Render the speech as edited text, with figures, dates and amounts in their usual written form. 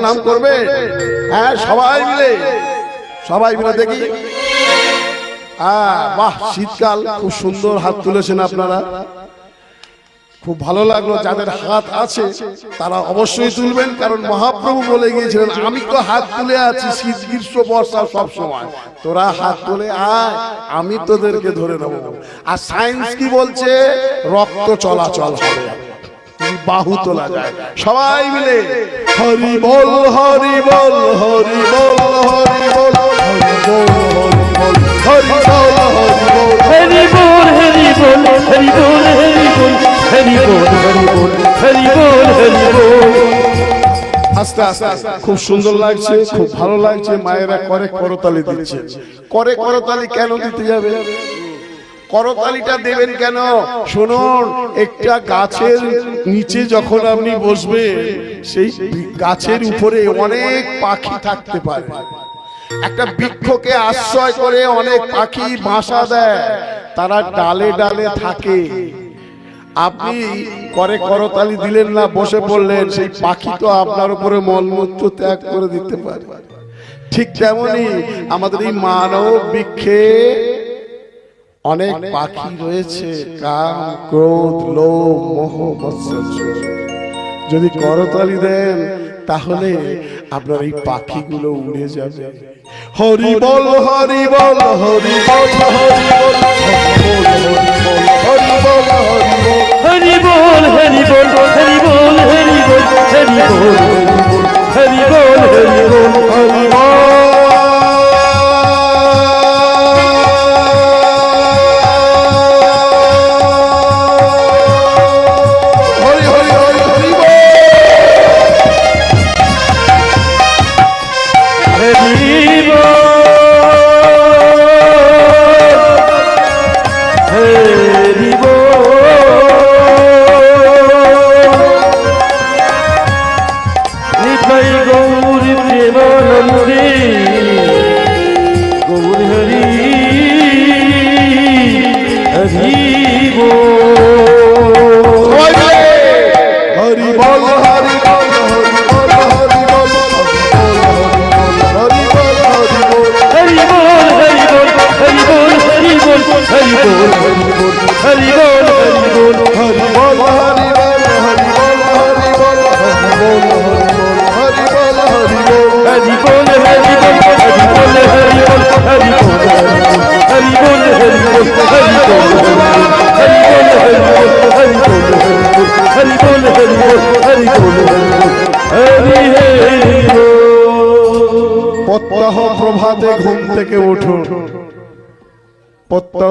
নাম করবে? হ্যাঁ, সবাই মিলে দেখি। বাহ, শীতকাল, খুব সুন্দর হাত তুলেছেন আপনারা, খুব ভালো লাগলো। যাদের হাত আছে তারা অবশ্যই তুলবেন, কারণ মহাপ্রভু বলে গিয়েছিলেন আমি তো হাত তুলে আছি শীত গ্রীষ্ম বর্ষা সব সময়, তোরা হাত তুলে আয়, আমি তোদেরকে ধরে নেবো। আর সায়েন্স কি বলছে? রক্ত চলাচল হবে, বাহু তোলা যায়। সবাই মিলে হরি বল হরি বল হরি বল হরি বল হরি বল হরি বল হরি বল হরি বল হরি বল হরি বল হরি বল হরি বল হরি বল। আস্তে আস্তে খুব সুন্দর লাগছে, খুব ভালো লাগছে। মায়েরা করে করতালি দিচ্ছে। করে করতালি কেন দিতে যাবে? করতালিটা দেবেন কেন? শুনুন, একটা গাছের নিচে যখন আপনি বসবেন, সেই গাছের উপরে অনেক পাখি থাকতে পারে। একটা বৃক্ষকে আশ্রয় করে অনেক পাখি বাসা দেয়, তারা ডালে ডালে থাকে। আপনি করে করতালি দিলেন না, বসে পড়লেন, সেই পাখি তো আপনার উপরে মলমূত্র ত্যাগ করে দিতে পারে। ঠিক তেমনি আমাদের এই মানব বৃক্ষে অনেক পাখি রয়েছে, কাম ক্রোধ লোভ মোহ মৎসর্য। যদি করতালি দেন তাহলে আপনার এই পাখিগুলো উড়ে যাবে। হরি বল হরি বল হরি বল হরি বল হরি বল হরি বল হরি বল হরি বল হরি বল হরি বল হরি বল হরি বল হরি বল। প্রত্যহ প্রভাতে ঘুম থেকে উঠুন, প্রত্যহ